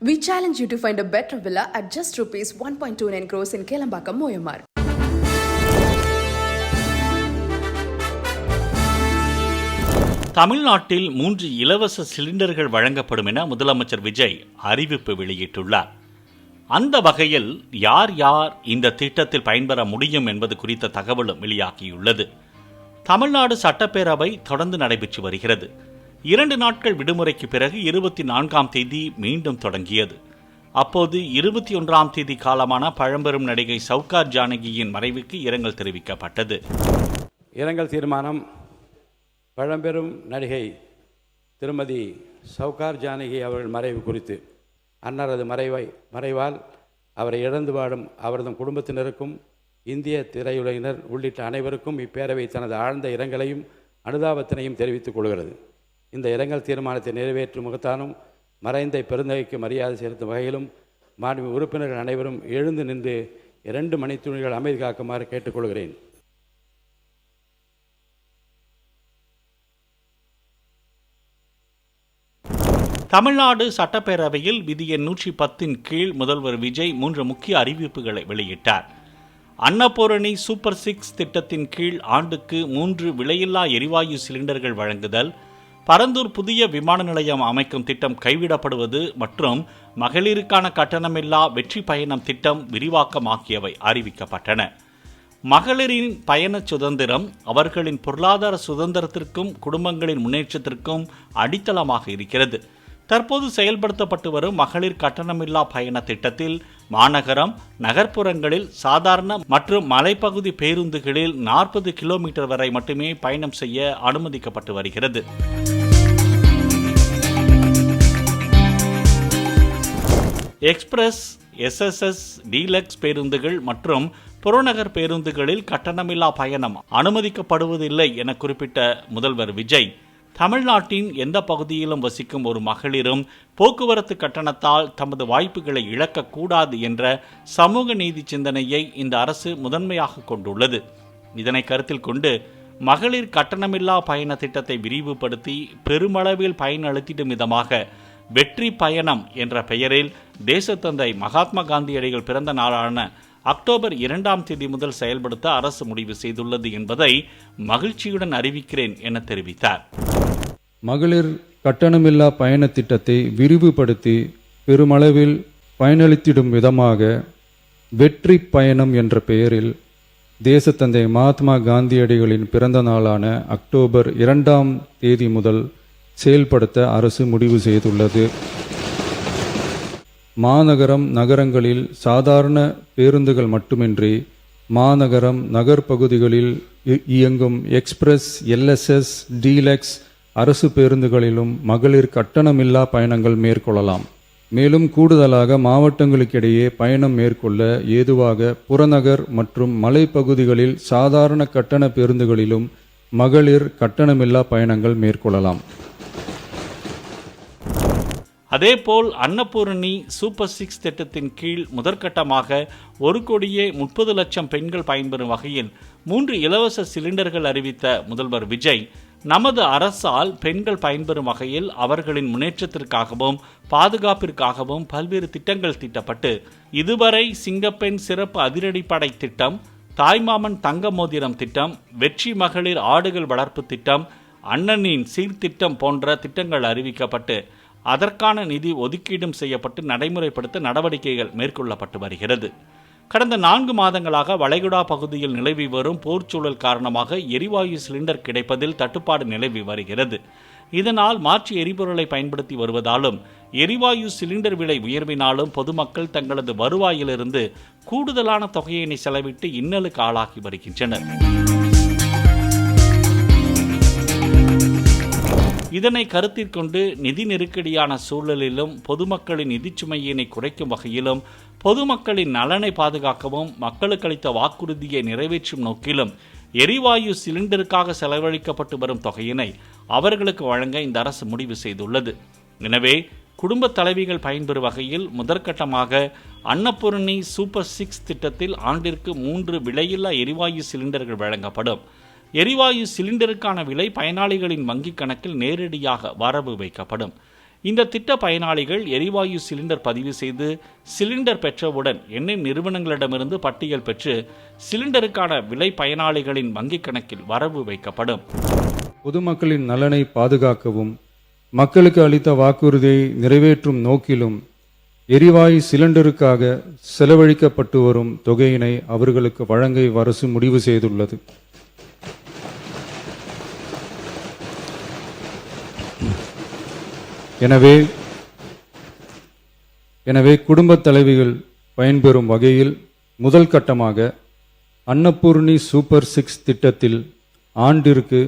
We challenge you to find a better villa at just rupees 1.29 crores in Kelambakam, Moyamar. தமிழ்நாட்டில் 3 இலவச சிலிண்டர்கள் வழங்கப்படும் என முதலமைச்சர் விஜய் அறிவிப்பு வெளியிட்டுள்ளார். அந்த வகையில் யார் யார் இந்த திட்டத்தில் பயன்பெற முடியும் என்பது குறித்த தகவலும் வெளியாகியுள்ளது. தமிழ்நாடு சட்டப்பேரவை தொடர்ந்து நடைபெற்று வருகிறது. 2 நாட்கள் விடுமுறைக்கு பிறகு 24ஆம் தேதி மீண்டும் தொடங்கியது. அப்போது 21ஆம் தேதி காலமான பழம்பெரும் நடிகை சவுகார் ஜானகியின் மறைவுக்கு இரங்கல் தெரிவிக்கப்பட்டது. இரங்கல் தீர்மானம். பழம்பெரும் நடிகை திருமதி சவுகார் ஜானகி அவர்கள் மறைவு குறித்து அன்னாரது மறைவால் அவரை இழந்து வாடும் அவரது குடும்பத்தினருக்கும் இந்திய திரையுலகினர் உள்ளிட்ட அனைவருக்கும் இப்பேரவை தனது ஆழ்ந்த இரங்கலையும் அனுதாபத்தினையும் தெரிவித்துக் கொள்கிறது. இந்த இரங்கல் தீர்மானத்தை நிறைவேற்றும் முகத்தானும் மறைந்த பெருந்தகைக்கு மரியாதை செலுத்தும் வகையிலும் மாண்பு உறுப்பினர்கள் அனைவரும் எழுந்து நின்று 2 மணித்துளிகள் அமைதி காக்குமாறு கேட்டுக்கொள்கிறேன். தமிழ்நாடு சட்டப்பேரவையில் விதி எண் 110 கீழ் முதல்வர் விஜய் 3 முக்கிய அறிவிப்புகளை வெளியிட்டார். அன்னபூரணி சூப்பர் 6 திட்டத்தின் கீழ் ஆண்டுக்கு 3 விலையில்லா எரிவாயு சிலிண்டர்கள் வழங்குதல், பரந்தூர் புதிய விமான நிலையம் அமைக்கும் திட்டம் கைவிடப்படுவது மற்றும் மகளிருக்கான கட்டணமில்லா வெற்றி பயணம் திட்டம் விரிவாக்கம் ஆகியவை அறிவிக்கப்பட்டன. மகளிரின் பயண சுதந்திரம் அவர்களின் பொருளாதார சுதந்திரத்திற்கும் குடும்பங்களின் முன்னேற்றத்திற்கும் அடித்தளமாக இருக்கிறது. தற்போது செயல்படுத்தப்பட்டு வரும் மகளிர் கட்டணமில்லா பயண திட்டத்தில் மாநகரம், நகர்ப்புறங்களில் சாதாரண மற்றும் மலைப்பகுதி பேருந்துகளில் 40 கிலோமீட்டர் வரை மட்டுமே பயணம் செய்ய அனுமதிக்கப்பட்டு வருகிறது. எக்ஸ்பிரஸ், எஸ்எஸ்எஸ், டீலக்ஸ் பேருந்துகள் மற்றும் புறநகர் பேருந்துகளில் கட்டணமில்லா பயணம் அனுமதிக்கப்படுவதில்லை என குறிப்பிட்ட முதல்வர் விஜய், தமிழ்நாட்டின் எந்த பகுதியிலும் வசிக்கும் ஒரு மகளிரும் போக்குவரத்து கட்டணத்தால் தமது வாய்ப்புகளை இழக்கக்கூடாது என்ற சமூக நீதி சிந்தனையை இந்த அரசு முதன்மையாக கொண்டுள்ளது. இதனை கருத்தில் கொண்டு மகளிர் கட்டணமில்லா பயண திட்டத்தை விரிவுபடுத்தி பெருமளவில் பயனளித்திடும் விதமாக வெற்றி பயணம் என்ற பெயரில் தேசத்தந்தை மகாத்மா காந்தியடிகள் பிறந்த நாளான அக்டோபர் 2ஆம் தேதி முதல் செயல்படுத்த அரசு முடிவு செய்துள்ளது என்பதை மகிழ்ச்சியுடன் அறிவிக்கிறேன் என தெரிவித்தார். மகளிர் கட்டணமில்லா பயண திட்டத்தை விரிவுபடுத்தி பெருமளவில் பயனளித்திடும் விதமாக வெற்றி பயணம் என்ற பெயரில் தேசத்தந்தை மகாத்மா காந்தியடிகளின் பிறந்த நாளான அக்டோபர் 2ஆம் தேதி முதல் செயல்படுத்த அரசு முடிவு செய்துள்ளது. மாநகரம், நகரங்களில் சாதாரண பேருந்துகள் மட்டுமின்றி மாநகரம், நகர்ப்பகுதிகளில் இயங்கும் எக்ஸ்பிரஸ், எல்எஸ்எஸ், டீலக்ஸ் அரசு பேருந்துகளிலும் மகளிர் கட்டணமில்லா பயணங்கள் மேற்கொள்ளலாம். மேலும் கூடுதலாக மாவட்டங்களுக்கிடையே பயணம் மேற்கொள்ள ஏதுவாக புறநகர் மற்றும் மலைப்பகுதிகளில் சாதாரண கட்டண பேருந்துகளிலும் மகளிர் கட்டணமில்லா பயணங்கள் மேற்கொள்ளலாம். அதேபோல் அன்னபூரணி சூப்பர் 6 திட்டத்தின் கீழ் முதற்கட்டமாக 1,30,00,000 பெண்கள் பயன்பெறும் வகையில் 3 இலவச சிலிண்டர்கள் அறிவித்த முதல்வர் விஜய், நமது அரசால் பெண்கள் பயன்பெறும் வகையில் அவர்களின் முன்னேற்றத்திற்காகவும் பாதுகாப்பிற்காகவும் பல்வேறு திட்டங்கள் தீட்டப்பட்டு இதுவரை சிங்கப்பெண் சிறப்பு அதிரடிப்படை திட்டம், தாய்மாமன் தங்க மோதிரம் திட்டம், வெற்றி மகளிர் ஆடுகள் வளர்ப்பு திட்டம், அண்ணனின் சீர்திட்டம் போன்ற திட்டங்கள் அறிவிக்கப்பட்டு அதற்கான நிதி ஒதுக்கீடும் செய்யப்பட்டு நடைமுறைப்படுத்த நடவடிக்கைகள் மேற்கொள்ளப்பட்டு வருகிறது. கடந்த 4 மாதங்களாக வளைகுடா பகுதியில் நிலவி வரும் போர்ச்சூழல் காரணமாக எரிவாயு சிலிண்டர் கிடைப்பதில் தட்டுப்பாடு நிலவி வருகிறது. இதனால் மாற்று எரிபொருளை பயன்படுத்தி வருவதாலும் எரிவாயு சிலிண்டர் விலை உயர்வினாலும் பொதுமக்கள் தங்களது வருவாயிலிருந்து கூடுதலான தொகையினை செலவிட்டு இன்னலுக்கு ஆளாகி வருகின்றனர். இதனை கருத்தில் கொண்டு நிதி நெருக்கடியான சூழலிலும் பொதுமக்களின் நிதிச்சுமையினை குறைக்கும் வகையிலும் பொதுமக்களின் நலனை பாதுகாக்கவும் மக்களுக்கு அளித்த வாக்குறுதியை நிறைவேற்றும் நோக்கிலும் எரிவாயு சிலிண்டருக்காக செலவழிக்கப்பட்டு வரும் தொகையினை அவர்களுக்கு வழங்க இந்த அரசு முடிவு செய்துள்ளது. எனவே குடும்ப தலைவிகள் பயன்பெறும் வகையில் முதற்கட்டமாக அன்னபூரணி சூப்பர் 6 திட்டத்தில் ஆண்டிற்கு 3 விலையில்லா எரிவாயு சிலிண்டர்கள் வழங்கப்படும். எரிவாயு சிலிண்டருக்கான விலை பயனாளிகளின் வங்கிக் கணக்கில் நேரடியாக வரவு வைக்கப்படும். இந்த திட்ட பயனாளிகள் எரிவாயு சிலிண்டர் பதிவு செய்து சிலிண்டர் பெற்றவுடன் எண்ணெய் நிறுவனங்களிடமிருந்து பட்டியல் பெற்று சிலிண்டருக்கான விலை பயனாளிகளின் வங்கிக் கணக்கில் வரவு வைக்கப்படும். பொதுமக்களின் நலனை பாதுகாக்கவும் மக்களுக்கு அளித்த வாக்குறுதியை நிறைவேற்றும் நோக்கிலும் எரிவாயு சிலிண்டருக்காக செலவழிக்கப்பட்டு வரும் தொகையினை அவர்களுக்கு வழங்க அரசு முடிவு செய்துள்ளது. எனவே குடும்பத் தலைவிகள் பயன்பெறும் வகையில் முதல் கட்டமாக அன்னபூர்ணி சூப்பர் 6 திட்டத்தில் ஆண்டிற்கு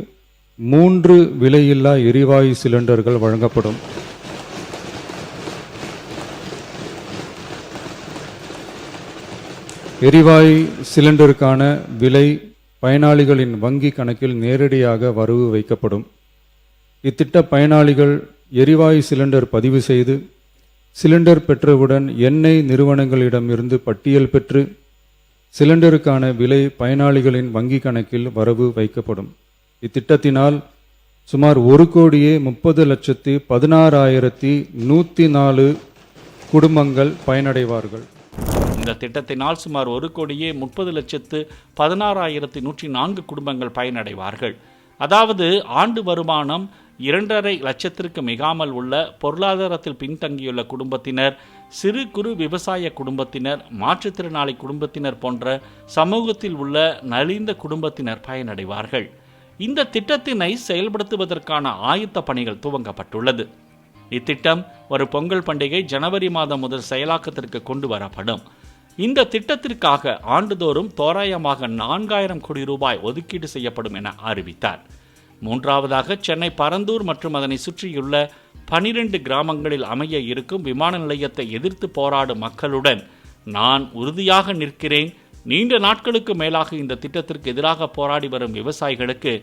3 விலையில்லா எரிவாயு சிலிண்டர்கள் வழங்கப்படும். எரிவாயு சிலிண்டருக்கான விலை பயனாளிகளின் வங்கி கணக்கில் நேரடியாக வரவு வைக்கப்படும். இத்திட்ட பயனாளிகள் எரிவாயு சிலிண்டர் பதிவு செய்து சிலிண்டர் பெற்றவுடன் எண்ணெய் நிறுவனங்களிடமிருந்து பட்டியல் பெற்று சிலிண்டருக்கான விலை பயனாளிகளின் வங்கி கணக்கில் வரவு வைக்கப்படும். இத்திட்டத்தினால் சுமார் 1,30,16,104 குடும்பங்கள் பயனடைவார்கள். இந்த திட்டத்தினால் சுமார் 1,30,16,104 குடும்பங்கள் பயனடைவார்கள். அதாவது ஆண்டு வருமானம் 2,50,000 லட்சத்திற்கு மிகாமல் உள்ள பொருளாதாரத்தில் பின்தங்கியுள்ள குடும்பத்தினர், சிறு குறு விவசாய குடும்பத்தினர், மாற்றுத்திறனாளி குடும்பத்தினர் போன்ற சமூகத்தில் உள்ள நலிந்த குடும்பத்தினர் பயனடைவார்கள். இந்த திட்டத்தினை செயல்படுத்துவதற்கான ஆயத்த பணிகள் துவங்கப்பட்டுள்ளது. இத்திட்டம் ஒரு பொங்கல் பண்டிகை ஜனவரி மாதம் முதல் செயலாக்கத்திற்கு கொண்டு வரப்படும். இந்த திட்டத்திற்காக ஆண்டுதோறும் தோராயமாக 4,000 கோடி ரூபாய் ஒதுக்கீடு செய்யப்படும் என அறிவித்தார். மூன்றாவதாக சென்னை பரந்தூர் மற்றும் அதனை சுற்றியுள்ள 12 கிராமங்களில் அமைய இருக்கும் விமான நிலையத்தை எதிர்த்து போராடும் மக்களுடன் நான் உறுதியாக நிற்கிறேன். நீண்ட நாட்களுக்கு மேலாக இந்த திட்டத்திற்கு எதிராக போராடி வரும் விவசாயிகளுக்கு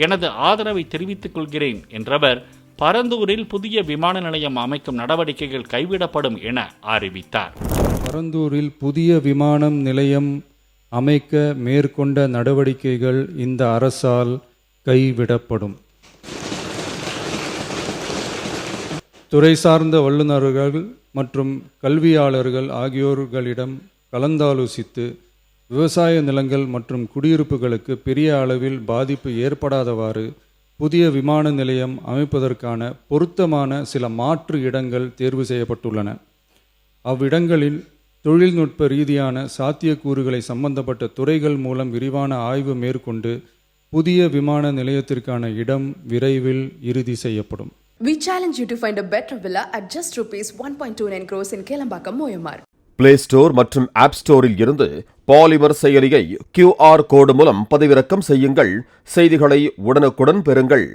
எனது ஆதரவை தெரிவித்துக் கொள்கிறேன் என்றவர் பரந்தூரில் புதிய விமான நிலையம் அமைக்கும் நடவடிக்கைகள் கைவிடப்படும் என அறிவித்தார். பரந்தூரில் புதிய விமான நிலையம் அமைக்க மேற்கொண்ட நடவடிக்கைகள் இந்த அரசால் கைவிடப்படும். துறை சார்ந்த வல்லுநர்கள் மற்றும் கல்வியாளர்கள் ஆகியோர்களிடம் கலந்தாலோசித்து விவசாய நிலங்கள் மற்றும் குடியிருப்புகளுக்கு பெரிய அளவில் பாதிப்பு ஏற்படாதவாறு புதிய விமான நிலையம் அமைப்பதற்கான பொருத்தமான சில மாற்று இடங்கள் தேர்வு செய்யப்பட்டுள்ளன. அவ்விடங்களில் தொழில்நுட்ப ரீதியான சாத்தியக்கூறுகளை சம்பந்தப்பட்ட துறைகள் மூலம் விரிவான ஆய்வு மேற்கொண்டு புதிய விமான நிலையத்திற்கான இடம் விரைவில் இறுதி செய்யப்படும். We challenge you to find a better villa at just rupees 1.29 crores in Kelambakam, Moyamar. Play store மற்றும் ஆப் ஸ்டோரில் இருந்து பாலிமர் செயலியை QR கோடு மூலம் பதிவிறக்கம் செய்யுங்கள். செய்திகளை உடனுக்குடன் பெறுங்கள்.